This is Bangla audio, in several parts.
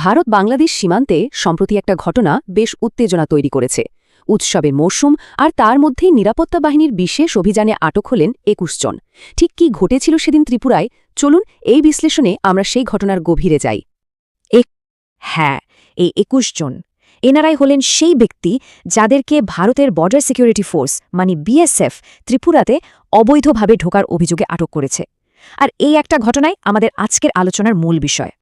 ভারত বাংলাদেশ সীমান্তে সম্প্রতি একটা ঘটনা বেশ উত্তেজনা তৈরি করেছে। উৎসবের মরশুম আর তার মধ্যেই নিরাপত্তা বাহিনীর বিশেষ অভিযানে আটক হলেন ২১ জন। ঠিক কি ঘটেছিল সেদিন ত্রিপুরায়, চলুন এই বিশ্লেষণে আমরা সেই ঘটনার গভীরে যাই। হ্যাঁ, এই ২১ জন এনারাই হলেন সেই ব্যক্তি যাদেরকে ভারতের বর্ডার সিকিউরিটি ফোর্স মানে বিএসএফ ত্রিপুরাতে অবৈধভাবে ঢোকার অভিযোগে আটক করেছে। আর এই একটা ঘটনাই আমাদের আজকের আলোচনার মূল বিষয়।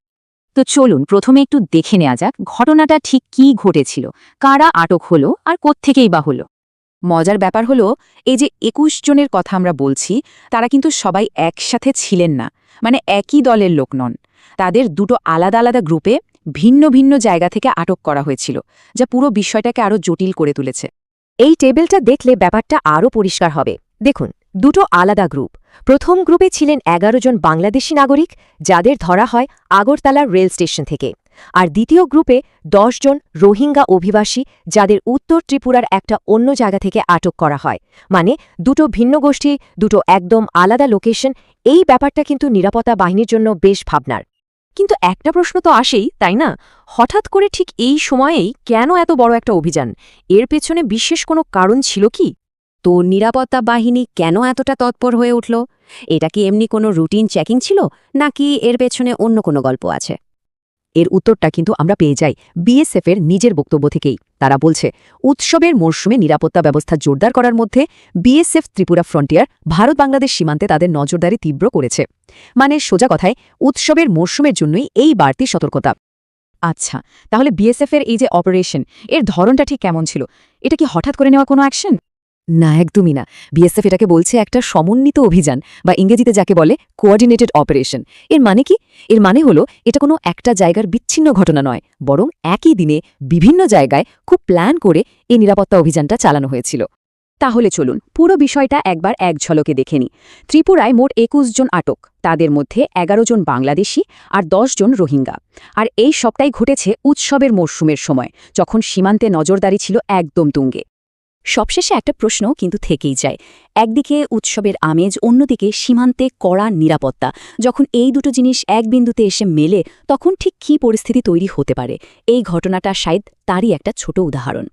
তো চলুন প্রথমে একটু দেখে নেওয়া যাক ঘটনাটা ঠিক কী ঘটেছিল, কারা আটক হলো আর কোত্থেকেই বা হলো। মজার ব্যাপার হলো, এই যে ২১ জনের কথা আমরা বলছি, তারা কিন্তু সবাই একসাথে ছিলেন না, মানে একই দলের লোক নন। তাদের দুটো আলাদা আলাদা গ্রুপে ভিন্ন ভিন্ন জায়গা থেকে আটক করা হয়েছিল, যা পুরো বিষয়টাকে আরও জটিল করে তুলেছে। এই টেবিলটা দেখলে ব্যাপারটা আরও পরিষ্কার হবে। দেখুন, দুটো আলাদা গ্রুপ। প্রথম গ্রুপে ছিলেন ১১ জন বাংলাদেশি নাগরিক, যাদের ধরা হয় আগরতলা রেল স্টেশন থেকে। আর দ্বিতীয় গ্রুপে ১০ জন রোহিঙ্গা অভিবাসী, যাদের উত্তর ত্রিপুরার একটা অন্য জায়গা থেকে আটক করা হয়। মানে দুটো ভিন্ন গোষ্ঠী, দুটো একদম আলাদা লোকেশন। এই ব্যাপারটা কিন্তু নিরাপত্তা বাহিনীর জন্য বেশ ভাবনার। কিন্তু একটা প্রশ্ন তো আসেই, তাই না? হঠাৎ করে ঠিক এই সময়েই কেন এত বড় একটা অভিযান? এর পেছনে বিশেষ কোনো কারণ ছিল কি? তো নিরাপত্তা বাহিনী কেন এতটা তৎপর হয়ে উঠল? এটা কি এমনি কোনো রুটিন চেকিং ছিল, নাকি এর পেছনে অন্য কোনো গল্প আছে? এর উত্তরটা কিন্তু আমরা পেয়ে যাই বিএসএফের নিজের বক্তব্য থেকেই। তারা বলছে, উৎসবের মরশুমে নিরাপত্তা ব্যবস্থা জোরদার করার মধ্যে বিএসএফ ত্রিপুরা ফ্রন্টিয়ার ভারত বাংলাদেশ সীমান্তে তাদের নজরদারি তীব্র করেছে। মানে সোজা কথায়, উৎসবের মরশুমের জন্যই এই বাড়তি সতর্কতা। আচ্ছা, তাহলে বিএসএফের এই যে অপারেশন, এর ধরনটা ঠিক কেমন ছিল? এটা কি হঠাৎ করে নেওয়া কোনো অ্যাকশন? না, একদমই না। বিএসএফ এটাকে বলছে একটা সমন্বিত অভিযান, বা ইংরেজিতে যাকে বলে কোঅর্ডিনেটেড অপারেশন। এর মানে কি? এর মানে হলো এটা কোনো একটা জায়গার বিচ্ছিন্ন ঘটনা নয়, বরং একই দিনে বিভিন্ন জায়গায় খুব প্ল্যান করে এই নিরাপত্তা অভিযানটা চালানো হয়েছিল। তাহলে চলুন পুরো বিষয়টা একবার এক ঝলকে দেখে নিই। ত্রিপুরায় মোট ২১ জন আটক, তাদের মধ্যে ১১ জন বাংলাদেশি আর ১০ জন রোহিঙ্গা। আর এই সবটাই ঘটেছে উৎসবের মরশুমের সময়, যখন সীমান্তে নজরদারি ছিল একদম তুঙ্গে। সবশেষে একটা প্রশ্ন কিন্তু থেকেই যায়। একদিকে উৎসবের আমেজ, অন্যদিকে সীমান্তে কড়া নিরাপত্তা। যখন এই দুটো জিনিস এক বিন্দুতে এসে মেলে, তখন ঠিক কী পরিস্থিতি তৈরি হতে পারে? এই ঘটনাটা শায়দ তারই একটা ছোট উদাহরণ।